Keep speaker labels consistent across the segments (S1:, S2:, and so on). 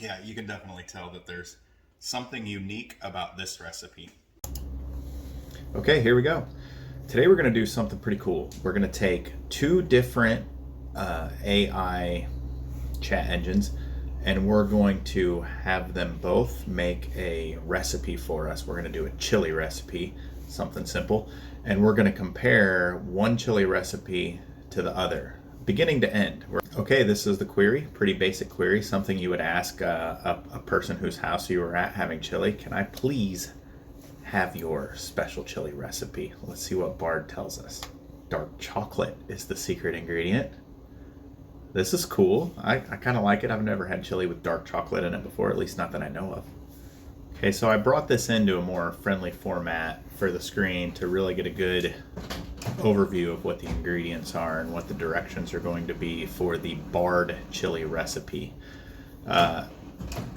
S1: Yeah, you can definitely tell that there's something unique about this recipe.
S2: Okay, here we go. Today we're going to do something pretty cool. We're going to take two different AI chat engines and we're going to have them both make a recipe for us. We're going to do a chili recipe, something simple, and we're going to compare one chili recipe to the other, beginning to end. Okay, this is the query, pretty basic query, something you would ask a person whose house you were at having chili. Can I please have your special chili recipe? Let's see what Bard tells us. Dark chocolate is the secret ingredient. This is cool. I kind of like it. I've never had chili with dark chocolate in it before, at least not that I know of. Okay, so I brought this into a more friendly format for the screen to really get a good overview of what the ingredients are and what the directions are going to be for the Bard chili recipe.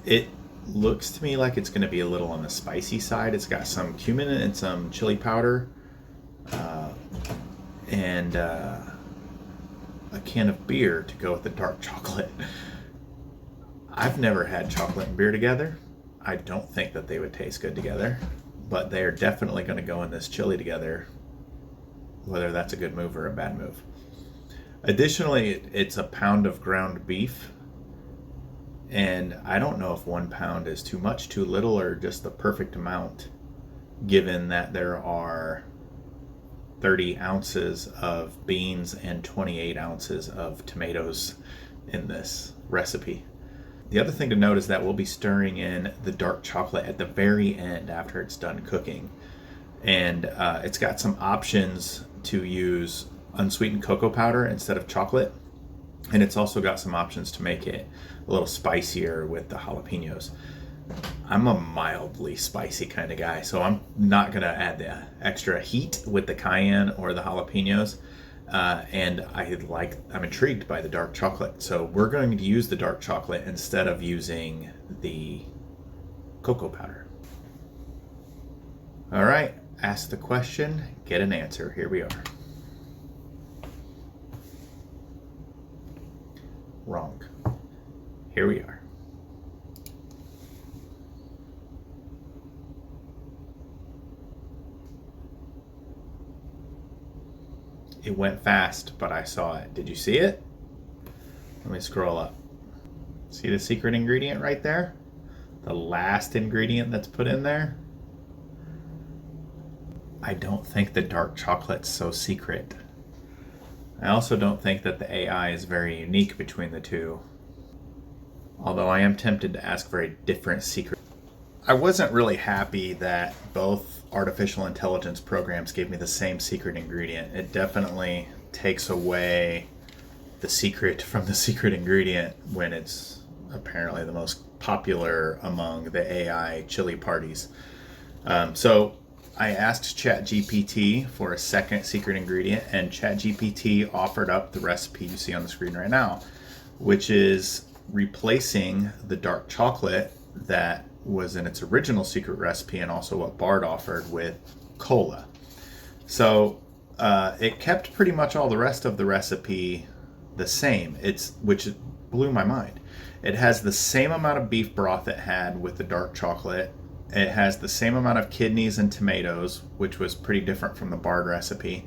S2: It looks to me like it's going to be a little on the spicy side. It's got some cumin and some chili powder, and a can of beer to go with the dark chocolate. I've never had chocolate and beer together. I don't think that they would taste good together, but they are definitely going to go in this chili together, whether that's a good move or a bad move. Additionally, it's a pound of ground beef, and I don't know if 1 pound is too much, too little, or just the perfect amount, given that there are 30 ounces of beans and 28 ounces of tomatoes in this recipe. The other thing to note is that we'll be stirring in the dark chocolate at the very end after it's done cooking. And it's got some options to use unsweetened cocoa powder instead of chocolate. And it's also got some options to make it a little spicier with the jalapenos. I'm a mildly spicy kind of guy, so I'm not going to add the extra heat with the cayenne or the jalapenos. And I'm intrigued by the dark chocolate. So we're going to use the dark chocolate instead of using the cocoa powder. All right, ask the question, get an answer. Here we are. Wrong. Here we are. It went fast, but I saw it. Did you see it? Let me scroll up. See the secret ingredient right there? The last ingredient that's put in there? I don't think the dark chocolate's so secret. I also don't think that the AI is very unique between the two, although I am tempted to ask for a different secret. I wasn't really happy that both artificial intelligence programs gave me the same secret ingredient. It definitely takes away the secret from the secret ingredient when it's apparently the most popular among the AI chili parties. So I asked ChatGPT for a second secret ingredient, and ChatGPT offered up the recipe you see on the screen right now, which is replacing the dark chocolate that was in its original secret recipe and also what Bard offered with cola. So it kept pretty much all the rest of the recipe the same, which blew my mind. It has the same amount of beef broth it had with the dark chocolate. It has the same amount of kidneys and tomatoes, which was pretty different from the Bard recipe.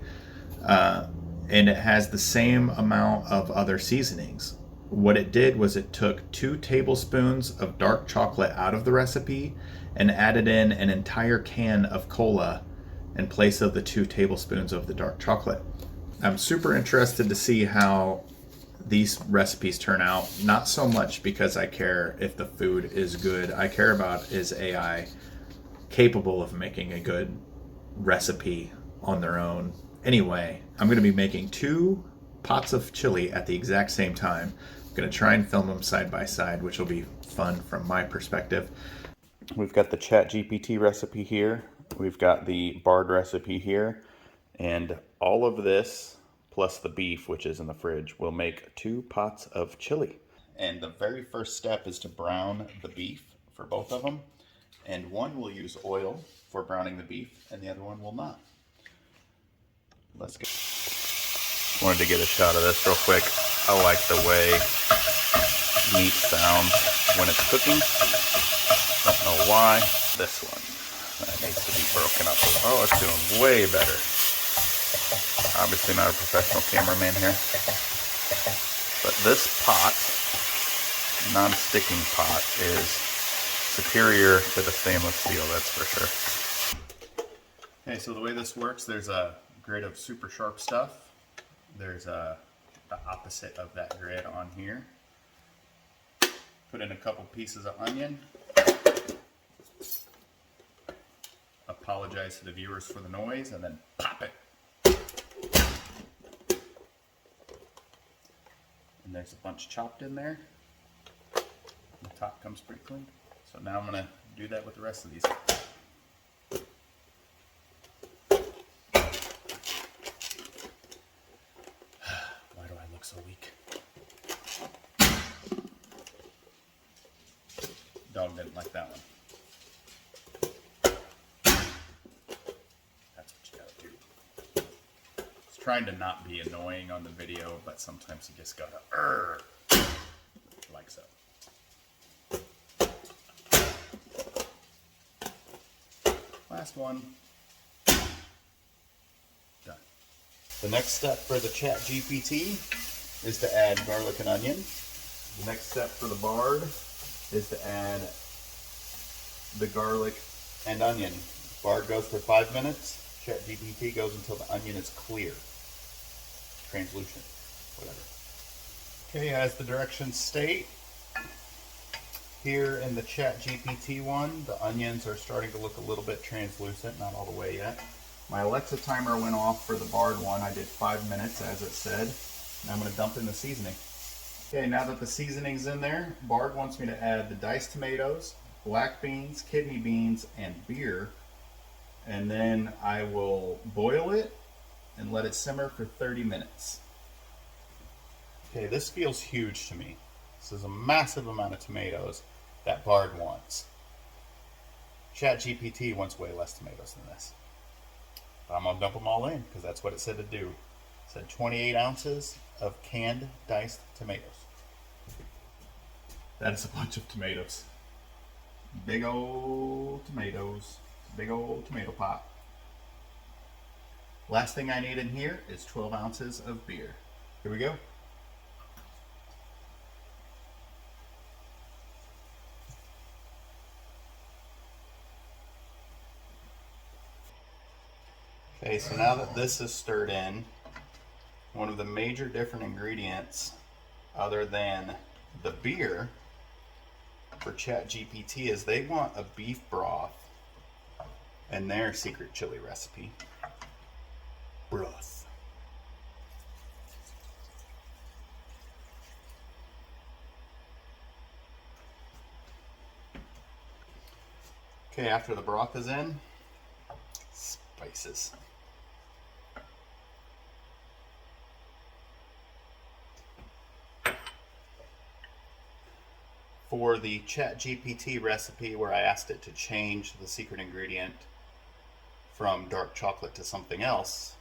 S2: And it has the same amount of other seasonings. What it did was it took 2 tablespoons of dark chocolate out of the recipe and added in an entire can of cola in place of the 2 tablespoons of the dark chocolate. I'm super interested to see how these recipes turn out, not so much because I care if the food is good. I care about, is AI capable of making a good recipe on their own? Anyway, I'm going to be making 2 pots of chili at the exact same time. I'm going to try and film them side by side, which will be fun from my perspective. We've got the ChatGPT recipe here. We've got the Bard recipe here. And all of this, plus the beef, which is in the fridge, will make 2 pots of chili. And the very first step is to brown the beef for both of them. And one will use oil for browning the beef, and the other one will not. Let's go. Wanted to get a shot of this real quick. I like the way meat sounds
S1: when it's cooking. Don't know why. This one, that needs to be broken up. Oh, it's doing way better. Obviously not a professional cameraman here. But this pot, non-sticking pot, is superior to the stainless steel, that's for sure. Okay, so the way this works, there's a grid of super sharp stuff. There's the opposite of that grid on here. Put in a couple pieces of onion. Apologize to the viewers for the noise, and then pop it. And there's a bunch chopped in there. The top comes pretty clean. So now I'm going to do that with the rest of these. Why do I look so weak? Dog didn't like that one. That's what you gotta do. It's trying to not be annoying on the video, but sometimes you just gotta like so. Last one. Done. The next step for the ChatGPT is to add garlic and onion. The next step for the Bard is to add the garlic and onion. Bard goes for 5 minutes. ChatGPT goes until the onion is clear. Translucent. Whatever. Okay, as the directions state, here in the ChatGPT one, the onions are starting to look a little bit translucent, not all the way yet. My Alexa timer went off for the Bard one. I did 5 minutes, as it said. And I'm going to dump in the seasoning. Okay, now that the seasoning's in there, Bard wants me to add the diced tomatoes, black beans, kidney beans, and beer. And then I will boil it and let it simmer for 30 minutes. Okay, this feels huge to me. This is a massive amount of tomatoes that Bard wants. ChatGPT wants way less tomatoes than this. But I'm gonna dump them all in because that's what it said to do. It said 28 ounces of canned diced tomatoes. That is a bunch of tomatoes. Big old tomatoes. Big old tomato pot. Last thing I need in here is 12 ounces of beer. Here we go. Okay, so now that this is stirred in, one of the major different ingredients, other than the beer, for ChatGPT is they want a beef broth in their secret chili recipe. Broth. Okay, after the broth is in, spices. For the ChatGPT recipe where I asked it to change the secret ingredient from dark chocolate to something else,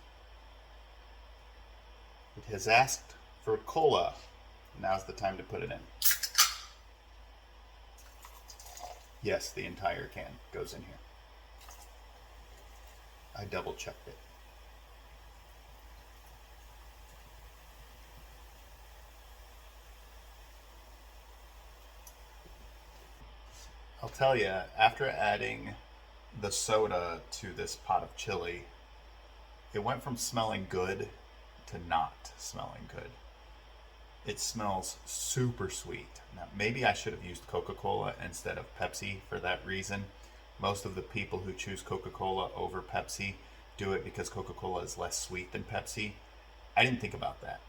S1: it has asked for cola. Now's the time to put it in. Yes, the entire can goes in here. I double checked it. I'll tell you, after adding the soda to this pot of chili, it went from smelling good to not smelling good. It smells super sweet. Now, maybe I should have used Coca-Cola instead of Pepsi for that reason. Most of the people who choose Coca-Cola over Pepsi do it because Coca-Cola is less sweet than Pepsi. I didn't think about that.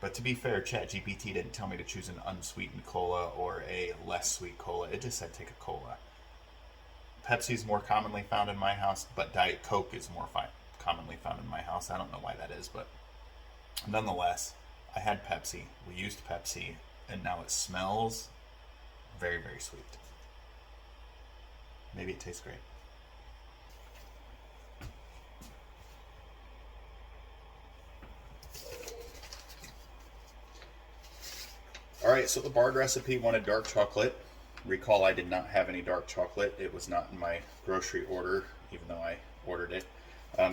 S1: But to be fair, ChatGPT didn't tell me to choose an unsweetened cola or a less sweet cola. It just said take a cola. Pepsi is more commonly found in my house, but Diet Coke is more commonly found in my house. I don't know why that is, but nonetheless, I had Pepsi. We used Pepsi, and now it smells very, very sweet. Maybe it tastes great. All right, so the barred recipe wanted dark chocolate. Recall I did not have any dark chocolate. It was not in my grocery order, even though I ordered it.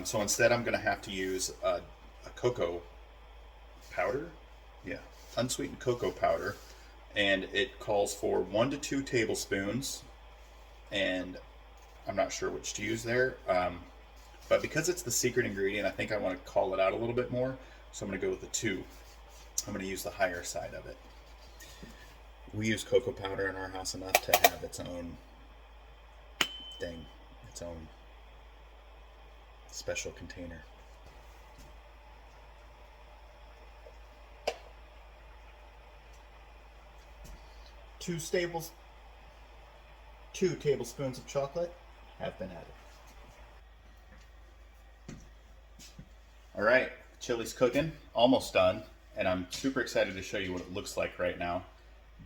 S1: So instead, I'm going to have to use a cocoa powder. Yeah, unsweetened cocoa powder. And it calls for 1 to 2 tablespoons. And I'm not sure which to use there. But because it's the secret ingredient, I think I want to call it out a little bit more. So I'm going to go with the 2. I'm going to use the higher side of it. We use cocoa powder in our house enough to have its own thing, its own special container. Two tablespoons of chocolate have been added. All right, chili's cooking, almost done, and I'm super excited to show you what it looks like right now.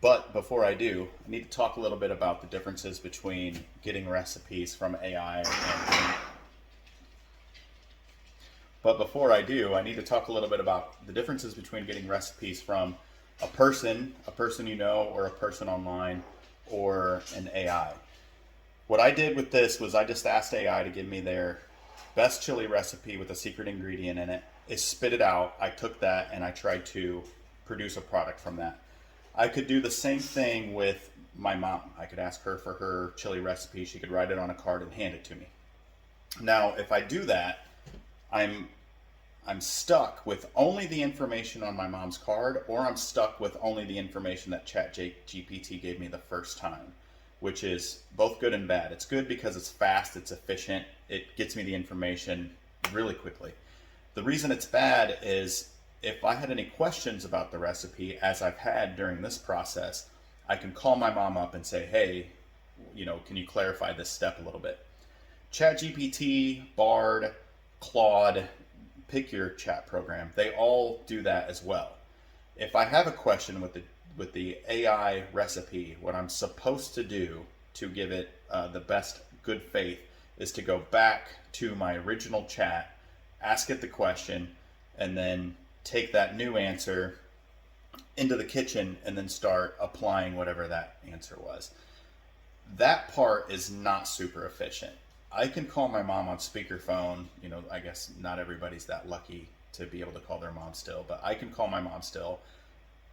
S1: But before I do, I need to talk a little bit about the differences between getting recipes from AI and But before I do, I need to talk a little bit about the differences between getting recipes from a person you know, or a person online, or an AI. What I did with this was I just asked AI to give me their best chili recipe with a secret ingredient in it. It spit it out. I took that and I tried to produce a product from that. I could do the same thing with my mom. I could ask her for her chili recipe. She could write it on a card and hand it to me. Now, if I do that, I'm stuck with only the information on my mom's card, or I'm stuck with only the information that ChatGPT gave me the first time, which is both good and bad. It's good because it's fast, it's efficient, it gets me the information really quickly. The reason it's bad is if I had any questions about the recipe, as I've had during this process, I can call my mom up and say, hey, can you clarify this step a little bit? ChatGPT, Bard, Claude, pick your chat program. They all do that as well. If I have a question with the AI recipe, what I'm supposed to do to give it the best good faith is to go back to my original chat, ask it the question, and then take that new answer into the kitchen and then start applying whatever that answer was. That part is not super efficient. I can call my mom on speakerphone. I guess not everybody's that lucky to be able to call their mom still, but I can call my mom still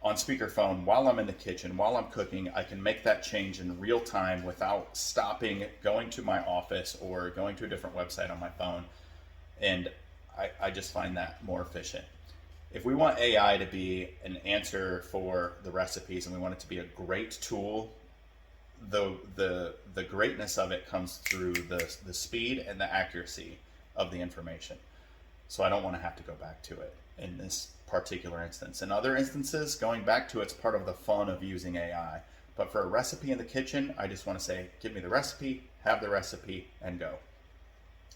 S1: on speakerphone while I'm in the kitchen, while I'm cooking. I can make that change in real time without stopping, going to my office, or going to a different website on my phone. And I just find that more efficient. If we want AI to be an answer for the recipes and we want it to be a great tool, the greatness of it comes through the speed and the accuracy of the information. So I don't want to have to go back to it in this particular instance. In other instances, going back to it's part of the fun of using AI. But for a recipe in the kitchen, I just want to say, give me the recipe, have the recipe, and go.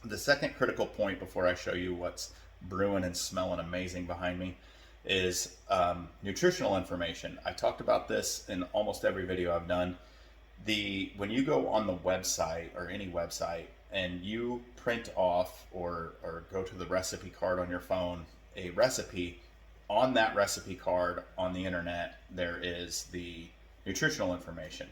S1: The second critical point before I show you what's brewing and smelling amazing behind me is nutritional information. I talked about this in almost every video I've done. When you go on the website, or any website, and you print off or go to the recipe card on your phone, a recipe, on that recipe card on the internet, there is the nutritional information.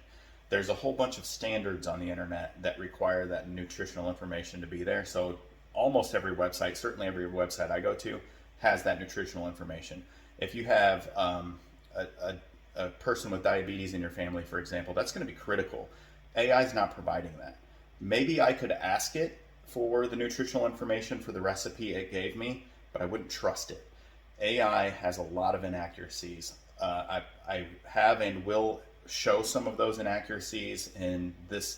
S1: There's a whole bunch of standards on the internet that require that nutritional information to be there. So almost every website, certainly every website I go to, has that nutritional information. If you have a person with diabetes in your family, for example, that's going to be critical. AI is not providing that. Maybe I could ask it for the nutritional information for the recipe it gave me, but I wouldn't trust it. AI has a lot of inaccuracies. I have and will show some of those inaccuracies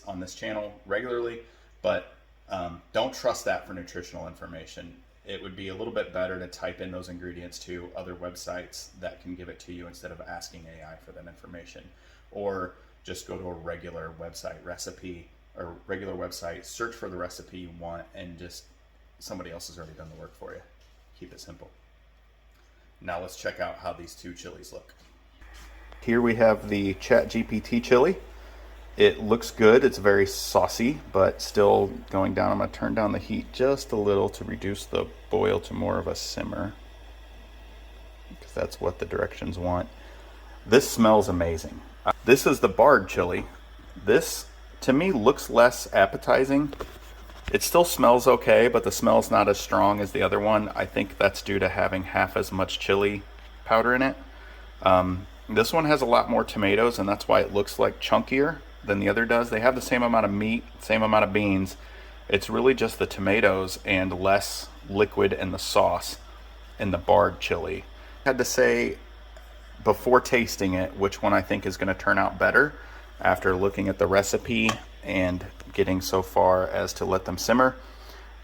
S1: on this channel regularly, but don't trust that for nutritional information. It would be a little bit better to type in those ingredients to other websites that can give it to you instead of asking AI for that information. Or just go to a regular website search for the recipe you want, and just somebody else has already done the work for you. Keep it simple. Now let's check out how these two chilies look. Here we have the ChatGPT chili. It looks good. It's very saucy, but still going down. I'm going to turn down the heat just a little to reduce the boil to more of a simmer, because that's what the directions want. This smells amazing. This is the barred chili. This, to me, looks less appetizing. It still smells okay, but the smell's not as strong as the other one. I think that's due to having half as much chili powder in it. This one has a lot more tomatoes, and that's why it looks like chunkier than the other does. They have the same amount of meat, same amount of beans. It's really just the tomatoes and less liquid in the sauce in the barred chili. I had to say before tasting it which one I think is going to turn out better after looking at the recipe and getting so far as to let them simmer.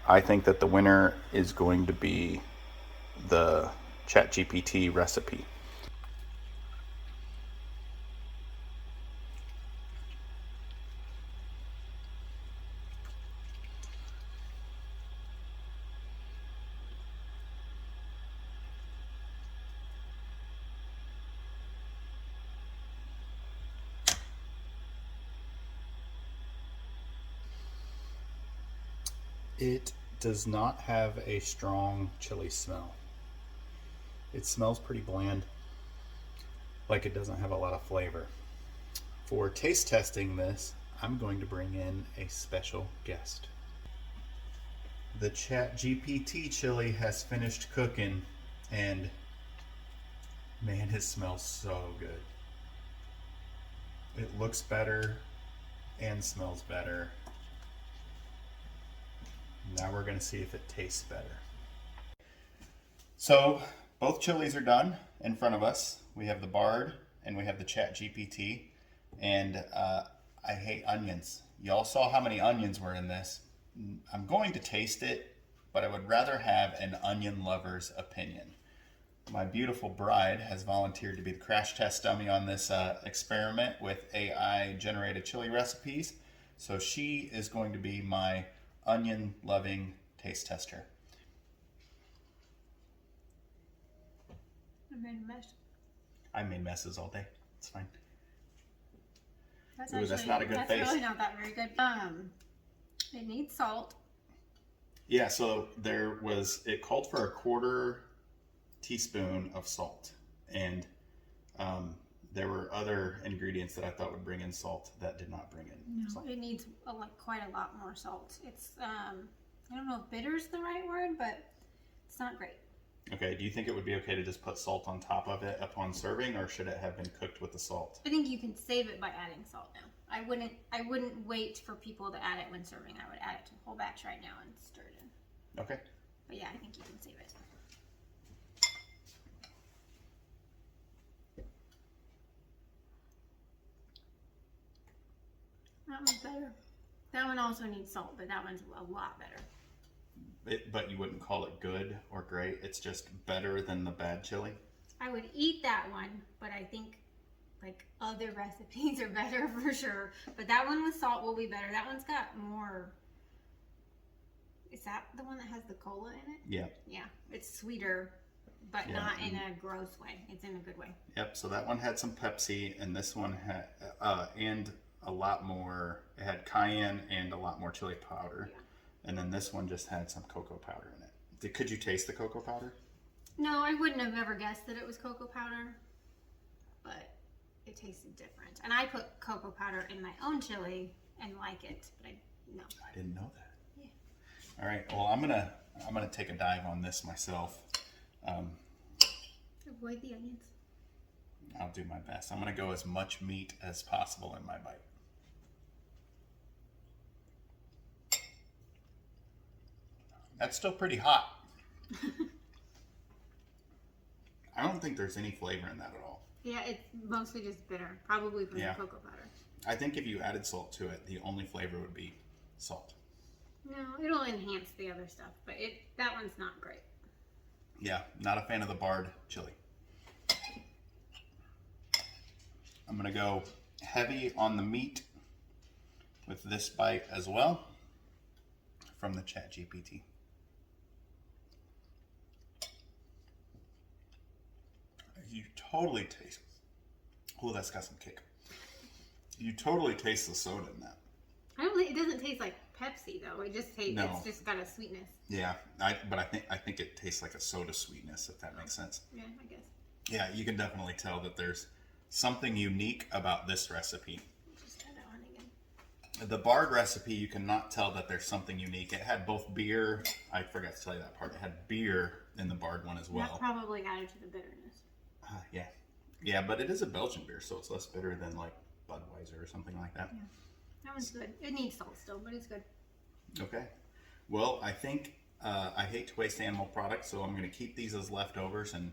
S1: I think that the winner is going to be the ChatGPT recipe. It does not have a strong chili smell. It smells pretty bland, like it doesn't have a lot of flavor. For taste testing this, I'm going to bring in a special guest. The ChatGPT chili has finished cooking, and man, it smells so good. It looks better and smells better. Now we're going to see if it tastes better. So both chilies are done in front of us. We have the Bard and we have the ChatGPT. And I hate onions. Y'all saw how many onions were in this. I'm going to taste it, but I would rather have an onion lover's opinion. My beautiful bride has volunteered to be the crash test dummy on this experiment with AI generated chili recipes. So she is going to be my onion loving taste tester.
S3: I made a mess.
S1: I made messes all day. It's fine.
S3: That's
S1: Ooh,
S3: actually,
S1: that's not a good
S3: that's
S1: face.
S3: really not that very good. It needs salt.
S1: Yeah, so it called for a 1/4 teaspoon of salt. And there were other ingredients that I thought would bring in salt that did not bring in
S3: No,
S1: salt.
S3: it needs quite a lot more salt. It's I don't know if bitter is the right word, but it's not great.
S1: Okay, do you think it would be okay to just put salt on top of it upon serving, or should it have been cooked with the salt?
S3: I think you can save it by adding salt now. I wouldn't wait for people to add it when serving. I would add it to the whole batch right now and stir it in.
S1: Okay.
S3: But yeah, I think you can save it. That one's better. That one also needs salt, but that one's a lot better.
S1: But you wouldn't call it good or great. It's just better than the bad chili.
S3: I would eat that one, but I think like other recipes are better for sure. But that one with salt will be better. That one's got more. Is that the one that has the cola in it?
S1: Yeah.
S3: Yeah, it's sweeter, but
S1: Yeah.
S3: not in a gross way. It's in a good way.
S1: Yep. So that one had some Pepsi, and this one had and a lot more. It had cayenne and a lot more chili powder.
S3: Yeah.
S1: And then this one just had some cocoa powder in it. Could you taste the cocoa powder?
S3: No, I wouldn't have ever guessed that it was cocoa powder, but it tasted different. And I put cocoa powder in my own chili and like it, but no.
S1: I didn't know that.
S3: Yeah.
S1: All right. Well, I'm gonna take a dive on this myself.
S3: Avoid the onions.
S1: I'll do my best. I'm gonna go as much meat as possible in my bite. That's still pretty hot. I don't think there's any flavor in that at all.
S3: Yeah, it's mostly just bitter, probably from
S1: Yeah.
S3: the cocoa powder.
S1: I think if you added salt to it, the only flavor would be salt.
S3: No, it'll enhance the other stuff, but that one's not great.
S1: Yeah, not a fan of the Bard chili. I'm gonna go heavy on the meat with this bite as well from the ChatGPT. You totally taste. Oh, that's got some kick. You totally taste the soda in that.
S3: It doesn't taste like Pepsi though. It just tastes.
S1: No.
S3: It's just got a sweetness.
S1: Yeah, but I think it tastes like a soda sweetness, if that makes sense.
S3: Yeah, I guess.
S1: Yeah, you can definitely tell that there's something unique about this recipe.
S3: Just try that one again.
S1: The Bard recipe, you cannot tell that there's something unique. It had both beer, I forgot to tell you that part, it had beer in the Bard one as well.
S3: That probably added to the bitterness.
S1: Yeah. Yeah, but it is a Belgian beer, so it's less bitter than like Budweiser or something like that.
S3: Yeah. That one's good. It needs salt still, but it's good.
S1: Okay. Well, I think I hate to waste animal products, so I'm going to keep these as leftovers and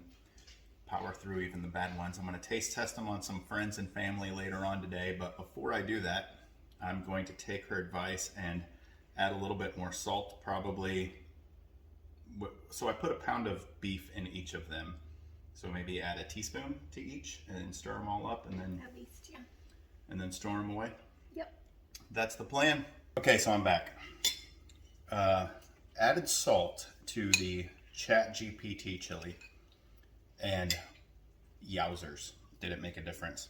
S1: power through even the bad ones. I'm going to taste test them on some friends and family later on today, but before I do that, I'm going to take her advice and add a little bit more salt, probably. So I put a pound of beef in each of them. So maybe add a teaspoon to each and then stir them all up and then
S3: At least, yeah.
S1: and then store them away.
S3: Yep.
S1: That's the plan. Okay, so I'm back. Added salt to the ChatGPT chili, and yowzers, did it make a difference?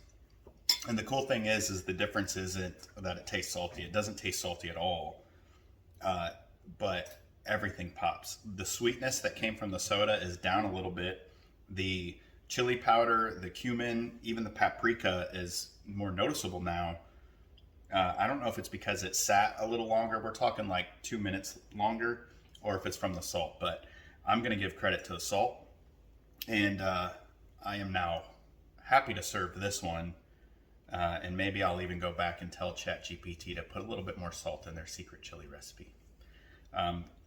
S1: And the cool thing is the difference isn't that it tastes salty. It doesn't taste salty at all, but everything pops. The sweetness that came from the soda is down a little bit. The chili powder, the cumin, even the paprika is more noticeable now. I don't know if it's because it sat a little longer. We're talking like 2 minutes longer, or if it's from the salt, but I'm going to give credit to the salt. And I am now happy to serve this one. And maybe I'll even go back and tell ChatGPT to put a little bit more salt in their secret chili recipe.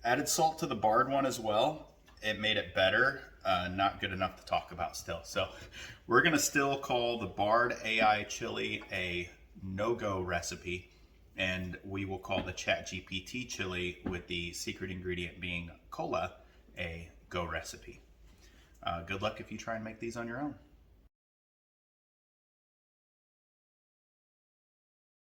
S1: Added salt to the Bard one as well. It made it better. Not good enough to talk about still. So we're going to still call the Bard AI chili a no-go recipe. And we will call the ChatGPT chili with the secret ingredient being cola a go recipe. Good luck if you try and make these on your own.